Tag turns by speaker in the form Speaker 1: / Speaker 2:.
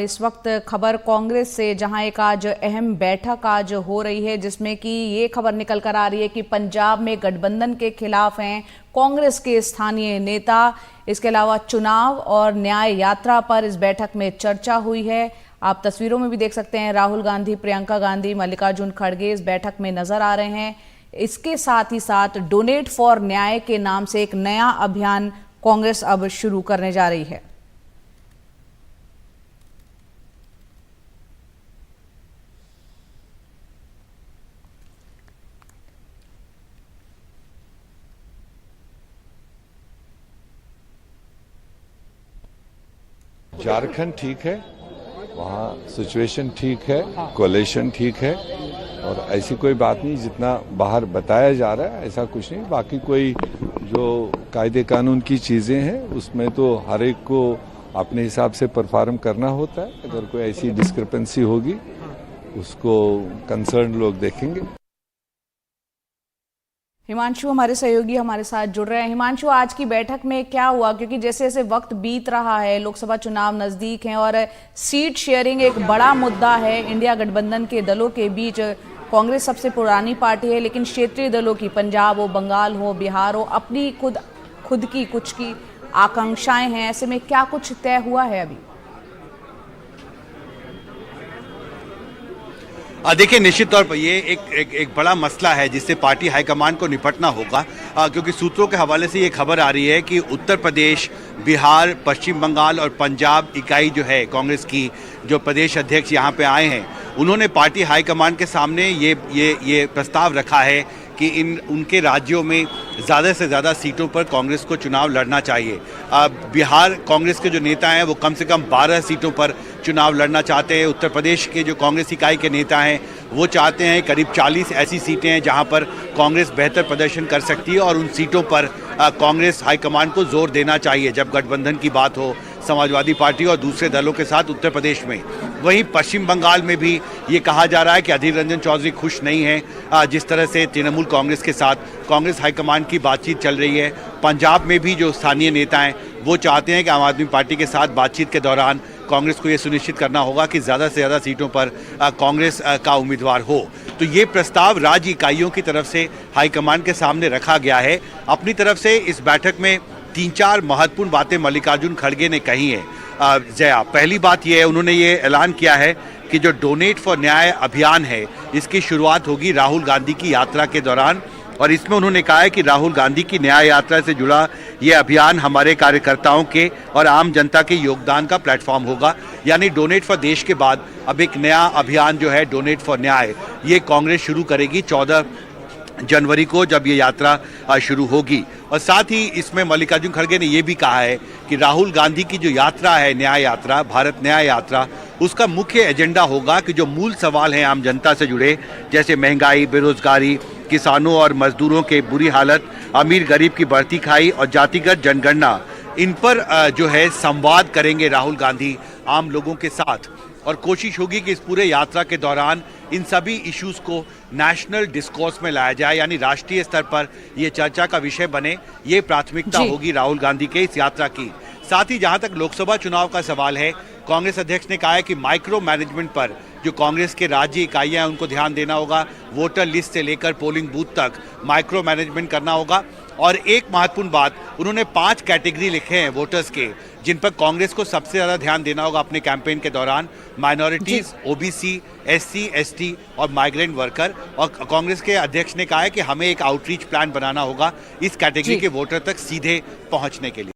Speaker 1: इस वक्त खबर कांग्रेस से, जहां एक आज अहम बैठक आज हो रही है, जिसमें कि ये खबर निकल कर आ रही है कि पंजाब में गठबंधन के खिलाफ हैं कांग्रेस के स्थानीय नेता। इसके अलावा चुनाव और न्याय यात्रा पर इस बैठक में चर्चा हुई है। आप तस्वीरों में भी देख सकते हैं, राहुल गांधी, प्रियंका गांधी, मल्लिकार्जुन खड़गे इस बैठक में नजर आ रहे हैं। इसके साथ ही साथ डोनेट फॉर न्याय के नाम से एक नया अभियान कांग्रेस अब शुरू करने जा रही है।
Speaker 2: झारखंड ठीक है, वहाँ सिचुएशन ठीक है, कोलेशन ठीक है और ऐसी कोई बात नहीं जितना बाहर बताया जा रहा है, ऐसा कुछ नहीं। बाकी कोई जो कायदे कानून की चीजें हैं उसमें तो हर एक को अपने हिसाब से परफॉर्म करना होता है। अगर कोई ऐसी डिस्क्रिपेंसी होगी उसको कंसर्न लोग देखेंगे।
Speaker 1: हिमांशु हमारे सहयोगी हमारे साथ जुड़ रहे हैं। हिमांशु, आज की बैठक में क्या हुआ, क्योंकि जैसे जैसे वक्त बीत रहा है, लोकसभा चुनाव नजदीक हैं और सीट शेयरिंग एक बड़ा मुद्दा है इंडिया गठबंधन के दलों के बीच। कांग्रेस सबसे पुरानी पार्टी है, लेकिन क्षेत्रीय दलों की, पंजाब हो, बंगाल हो, बिहार हो, अपनी खुद की कुछ की आकांक्षाएं हैं। ऐसे में क्या कुछ तय हुआ है अभी?
Speaker 3: देखिए, निश्चित तौर पर ये एक बड़ा मसला है जिससे पार्टी हाईकमान को निपटना होगा, क्योंकि सूत्रों के हवाले से ये खबर आ रही है कि उत्तर प्रदेश, बिहार, पश्चिम बंगाल और पंजाब इकाई जो है कांग्रेस की, जो प्रदेश अध्यक्ष यहाँ पे आए हैं, उन्होंने पार्टी हाईकमान के सामने ये प्रस्ताव रखा है कि उनके राज्यों में ज़्यादा से ज़्यादा सीटों पर कांग्रेस को चुनाव लड़ना चाहिए। बिहार कांग्रेस के जो नेता हैं वो कम से कम 12 सीटों पर चुनाव लड़ना चाहते हैं। उत्तर प्रदेश के जो कांग्रेस इकाई के नेता हैं वो चाहते हैं करीब 40 ऐसी सीटें हैं जहां पर कांग्रेस बेहतर प्रदर्शन कर सकती है और उन सीटों पर कांग्रेस हाईकमान को जोर देना चाहिए जब गठबंधन की बात हो समाजवादी पार्टी और दूसरे दलों के साथ उत्तर प्रदेश में। वहीं पश्चिम बंगाल में भी ये कहा जा रहा है कि अधीर रंजन चौधरी खुश नहीं हैं जिस तरह से तृणमूल कांग्रेस के साथ कांग्रेस हाईकमान की बातचीत चल रही है। पंजाब में भी जो स्थानीय नेता हैं वो चाहते हैं कि आम आदमी पार्टी के साथ बातचीत के दौरान कांग्रेस को ये सुनिश्चित करना होगा कि ज़्यादा से ज़्यादा सीटों पर कांग्रेस का उम्मीदवार हो। तो ये प्रस्ताव राज्य इकाइयों की तरफ से हाईकमान के सामने रखा गया है। अपनी तरफ से इस बैठक में 3-4 महत्वपूर्ण बातें मल्लिकार्जुन खड़गे ने कही हैं। जया, पहली बात यह है, उन्होंने ये ऐलान किया है कि जो डोनेट फॉर न्याय अभियान है इसकी शुरुआत होगी राहुल गांधी की यात्रा के दौरान, और इसमें उन्होंने कहा है कि राहुल गांधी की न्याय यात्रा से जुड़ा ये अभियान हमारे कार्यकर्ताओं के और आम जनता के योगदान का प्लेटफॉर्म होगा। यानी डोनेट फॉर देश के बाद अब एक नया अभियान जो है डोनेट फॉर न्याय, ये कांग्रेस शुरू करेगी 14 जनवरी को जब ये यात्रा शुरू होगी। और साथ ही इसमें मल्लिकार्जुन खड़गे ने यह भी कहा है कि राहुल गांधी की जो यात्रा है, न्याय यात्रा, भारत न्याय यात्रा, उसका मुख्य एजेंडा होगा कि जो मूल सवाल हैं आम जनता से जुड़े, जैसे महंगाई, बेरोजगारी, किसानों और मजदूरों के बुरी हालत, अमीर गरीब की बढ़ती खाई और जातिगत जनगणना, इन पर जो है संवाद करेंगे राहुल गांधी आम लोगों के साथ। और कोशिश होगी कि इस पूरे यात्रा के दौरान इन सभी इश्यूज को नेशनल डिस्कोर्स में लाया जाए, यानी राष्ट्रीय स्तर पर ये चर्चा का विषय बने। ये प्राथमिकता होगी राहुल गांधी के इस यात्रा की। साथ ही जहां तक लोकसभा चुनाव का सवाल है, कांग्रेस अध्यक्ष ने कहा है कि माइक्रो मैनेजमेंट पर जो कांग्रेस के राज्य इकाइयां हैं उनको ध्यान देना होगा। वोटर लिस्ट से लेकर पोलिंग बूथ तक माइक्रो मैनेजमेंट करना होगा। और एक महत्वपूर्ण बात, उन्होंने 5 कैटेगरी लिखे हैं वोटर्स के, जिन पर कांग्रेस को सबसे ज़्यादा ध्यान देना होगा अपने कैंपेन के दौरान। माइनॉरिटीज़, ओबीसी, एससी, एसटी और माइग्रेंट वर्कर। और कांग्रेस के अध्यक्ष ने कहा है कि हमें एक आउटरीच प्लान बनाना होगा इस कैटेगरी के वोटर तक सीधे पहुंचने के लिए।